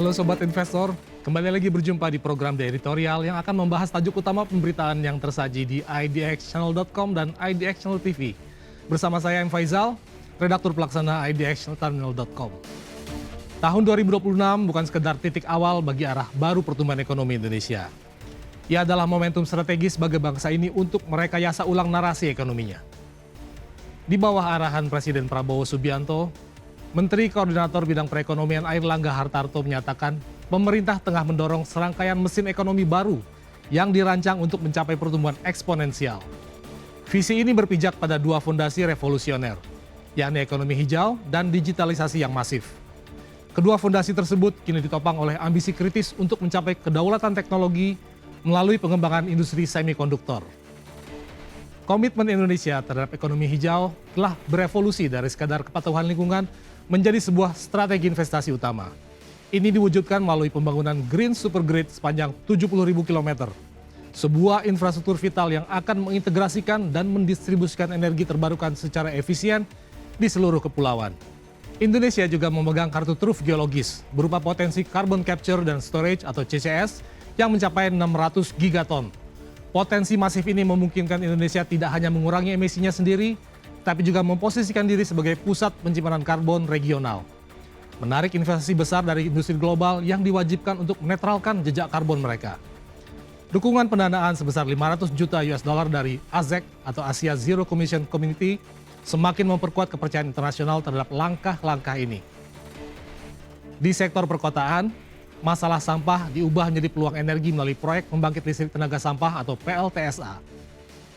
Halo Sobat Investor, kembali lagi berjumpa di program The Editorial yang akan membahas tajuk utama pemberitaan yang tersaji di idxchannel.com dan idxchannel TV. Bersama saya M. Faizal, redaktur pelaksana idxchannel.com. Tahun 2026 bukan sekedar titik awal bagi arah baru pertumbuhan ekonomi Indonesia. Ia adalah momentum strategis bagi bangsa ini untuk merekayasa ulang narasi ekonominya. Di bawah arahan Presiden Prabowo Subianto, Menteri Koordinator Bidang Perekonomian Airlangga Hartarto menyatakan pemerintah tengah mendorong serangkaian mesin ekonomi baru yang dirancang untuk mencapai pertumbuhan eksponensial. Visi ini berpijak pada dua fondasi revolusioner, yakni ekonomi hijau dan digitalisasi yang masif. Kedua fondasi tersebut kini ditopang oleh ambisi kritis untuk mencapai kedaulatan teknologi melalui pengembangan industri semikonduktor. Komitmen Indonesia terhadap ekonomi hijau telah berevolusi dari sekadar kepatuhan lingkungan menjadi sebuah strategi investasi utama. Ini diwujudkan melalui pembangunan Green Supergrid sepanjang 70.000 km. Sebuah infrastruktur vital yang akan mengintegrasikan dan mendistribusikan energi terbarukan secara efisien di seluruh kepulauan. Indonesia juga memegang kartu truf geologis berupa potensi carbon capture dan storage atau CCS yang mencapai 600 gigaton. Potensi masif ini memungkinkan Indonesia tidak hanya mengurangi emisinya sendiri, tapi juga memposisikan diri sebagai pusat penyimpanan karbon regional. Menarik investasi besar dari industri global yang diwajibkan untuk menetralkan jejak karbon mereka. Dukungan pendanaan sebesar 500 juta US dollar dari AZEC atau Asia Zero Emission Community semakin memperkuat kepercayaan internasional terhadap langkah-langkah ini. Di sektor perkotaan, masalah sampah diubah menjadi peluang energi melalui proyek pembangkit listrik tenaga sampah atau PLTSA.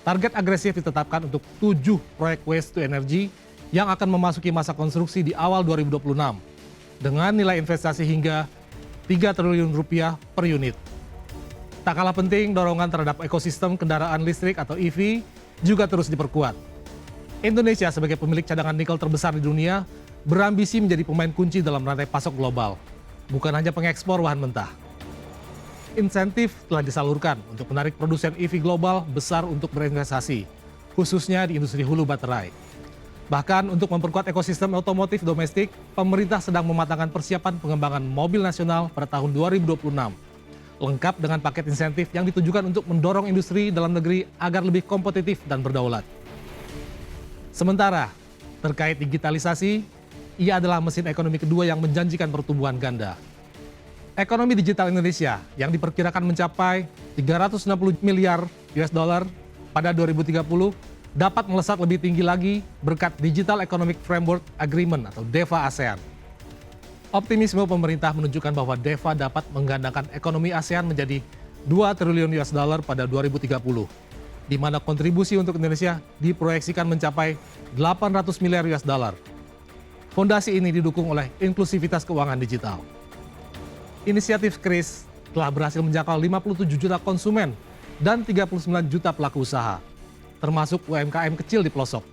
Target agresif ditetapkan untuk 7 proyek waste to energy yang akan memasuki masa konstruksi di awal 2026 dengan nilai investasi hingga 3 triliun rupiah per unit. Tak kalah penting, dorongan terhadap ekosistem kendaraan listrik atau EV juga terus diperkuat. Indonesia sebagai pemilik cadangan nikel terbesar di dunia berambisi menjadi pemain kunci dalam rantai pasok global, bukan hanya pengekspor bahan mentah. Insentif telah disalurkan untuk menarik produsen EV global besar untuk berinvestasi, khususnya di industri hulu baterai. Bahkan untuk memperkuat ekosistem otomotif domestik, pemerintah sedang mematangkan persiapan pengembangan mobil nasional pada tahun 2026, lengkap dengan paket insentif yang ditujukan untuk mendorong industri dalam negeri agar lebih kompetitif dan berdaulat. Sementara, terkait digitalisasi, ia adalah mesin ekonomi kedua yang menjanjikan pertumbuhan ganda. Ekonomi digital Indonesia yang diperkirakan mencapai 360 miliar US dollar pada 2030 dapat melesat lebih tinggi lagi berkat Digital Economic Framework Agreement atau DEFA ASEAN. Optimisme pemerintah menunjukkan bahwa DEFA dapat menggandakan ekonomi ASEAN menjadi 2 triliun US dollar pada 2030, di mana kontribusi untuk Indonesia diproyeksikan mencapai 800 miliar US dollar. Fondasi ini didukung oleh inklusivitas keuangan digital. Inisiatif KRIS telah berhasil menjangkau 57 juta konsumen dan 39 juta pelaku usaha, termasuk UMKM kecil di pelosok.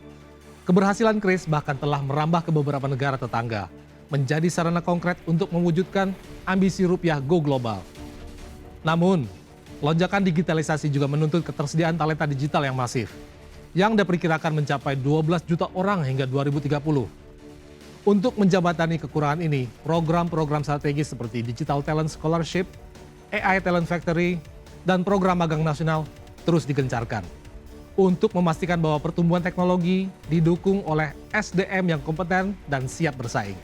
Keberhasilan KRIS bahkan telah merambah ke beberapa negara tetangga, menjadi sarana konkret untuk mewujudkan ambisi rupiah go global. Namun, lonjakan digitalisasi juga menuntut ketersediaan talenta digital yang masif, yang diperkirakan mencapai 12 juta orang hingga 2030. Untuk menjembatani kekurangan ini, program-program strategis seperti Digital Talent Scholarship, AI Talent Factory, dan program magang nasional terus digencarkan untuk memastikan bahwa pertumbuhan teknologi didukung oleh SDM yang kompeten dan siap bersaing.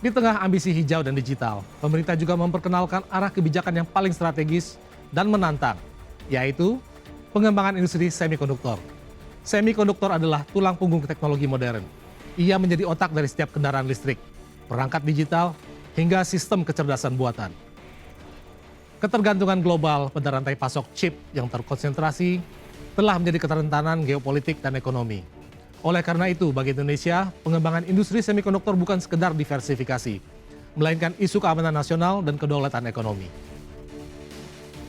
Di tengah ambisi hijau dan digital, pemerintah juga memperkenalkan arah kebijakan yang paling strategis dan menantang, yaitu pengembangan industri semikonduktor. Semikonduktor adalah tulang punggung teknologi modern. Ia menjadi otak dari setiap kendaraan listrik, perangkat digital, hingga sistem kecerdasan buatan. Ketergantungan global pada rantai pasok chip yang terkonsentrasi telah menjadi keterentanan geopolitik dan ekonomi. Oleh karena itu, bagi Indonesia, pengembangan industri semikonduktor bukan sekedar diversifikasi, melainkan isu keamanan nasional dan kedaulatan ekonomi.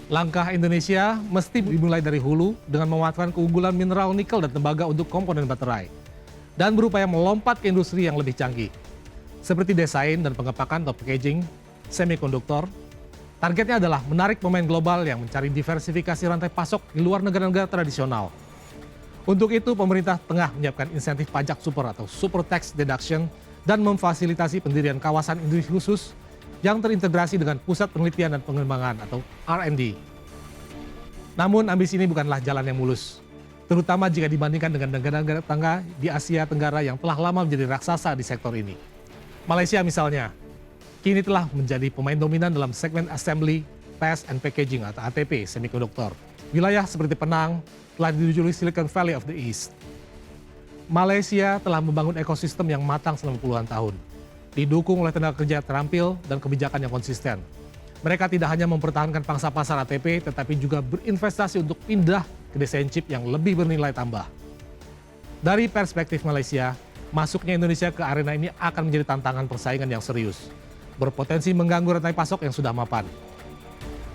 Langkah Indonesia mesti dimulai dari hulu dengan memanfaatkan keunggulan mineral nikel dan tembaga untuk komponen baterai, dan berupaya melompat ke industri yang lebih canggih, seperti desain dan pengepakan atau packaging semikonduktor. Targetnya adalah menarik pemain global yang mencari diversifikasi rantai pasok di luar negara-negara tradisional. Untuk itu, pemerintah tengah menyiapkan insentif pajak super atau super tax deduction dan memfasilitasi pendirian kawasan industri khusus yang terintegrasi dengan Pusat Penelitian dan Pengembangan atau R&D. Namun ambisi ini bukanlah jalan yang mulus, terutama jika dibandingkan dengan negara-negara tetangga di Asia Tenggara yang telah lama menjadi raksasa di sektor ini. Malaysia misalnya, kini telah menjadi pemain dominan dalam segmen Assembly, Test and Packaging atau ATP semikonduktor. Wilayah seperti Penang telah dijuluki Silicon Valley of the East. Malaysia telah membangun ekosistem yang matang selama puluhan tahun, didukung oleh tenaga kerja terampil dan kebijakan yang konsisten. Mereka tidak hanya mempertahankan pangsa pasar ATP, tetapi juga berinvestasi untuk pindah ke desain chip yang lebih bernilai tambah. Dari perspektif Malaysia, masuknya Indonesia ke arena ini akan menjadi tantangan persaingan yang serius, berpotensi mengganggu rantai pasok yang sudah mapan.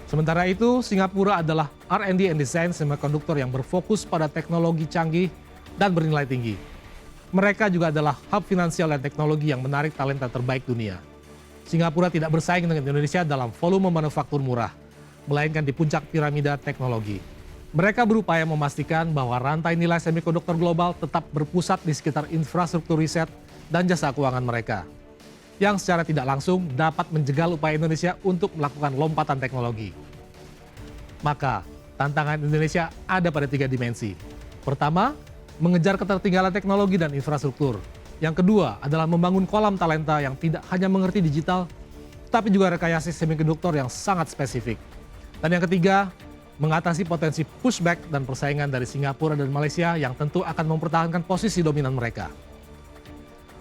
Sementara itu, Singapura adalah R&D and Design semikonduktor yang berfokus pada teknologi canggih dan bernilai tinggi. Mereka juga adalah hub finansial dan teknologi yang menarik talenta terbaik dunia. Singapura tidak bersaing dengan Indonesia dalam volume manufaktur murah, melainkan di puncak piramida teknologi. Mereka berupaya memastikan bahwa rantai nilai semikonduktor global tetap berpusat di sekitar infrastruktur riset dan jasa keuangan mereka, yang secara tidak langsung dapat menjegal upaya Indonesia untuk melakukan lompatan teknologi. Maka, tantangan Indonesia ada pada 3 dimensi. Pertama, mengejar ketertinggalan teknologi dan infrastruktur. Yang kedua adalah membangun kolam talenta yang tidak hanya mengerti digital, tapi juga rekayasa semikonduktor yang sangat spesifik. Dan yang ketiga, mengatasi potensi pushback dan persaingan dari Singapura dan Malaysia yang tentu akan mempertahankan posisi dominan mereka.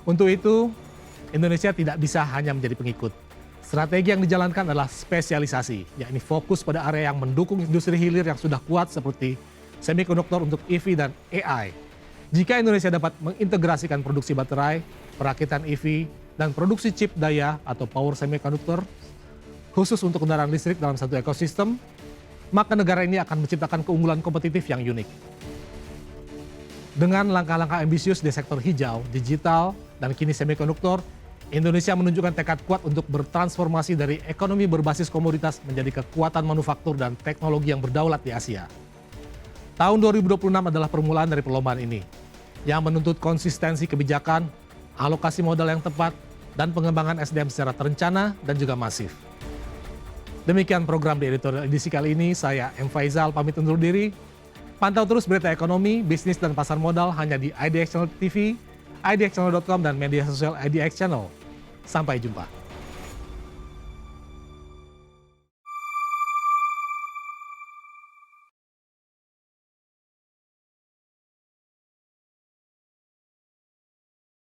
Untuk itu, Indonesia tidak bisa hanya menjadi pengikut. Strategi yang dijalankan adalah spesialisasi, yakni fokus pada area yang mendukung industri hilir yang sudah kuat seperti semikonduktor untuk EV dan AI. Jika Indonesia dapat mengintegrasikan produksi baterai, perakitan EV, dan produksi chip daya atau power semiconductor khusus untuk kendaraan listrik dalam satu ekosistem, maka negara ini akan menciptakan keunggulan kompetitif yang unik. Dengan langkah-langkah ambisius di sektor hijau, digital, dan kini semikonduktor, Indonesia menunjukkan tekad kuat untuk bertransformasi dari ekonomi berbasis komoditas menjadi kekuatan manufaktur dan teknologi yang berdaulat di Asia. Tahun 2026 adalah permulaan dari perlombaan ini, yang menuntut konsistensi kebijakan, alokasi modal yang tepat, dan pengembangan SDM secara terencana dan juga masif. Demikian program di editorial edisi kali ini, saya M. Faizal pamit undur diri. Pantau terus berita ekonomi, bisnis, dan pasar modal hanya di IDX Channel TV, idxchannel.com, dan media sosial IDX Channel. Sampai jumpa.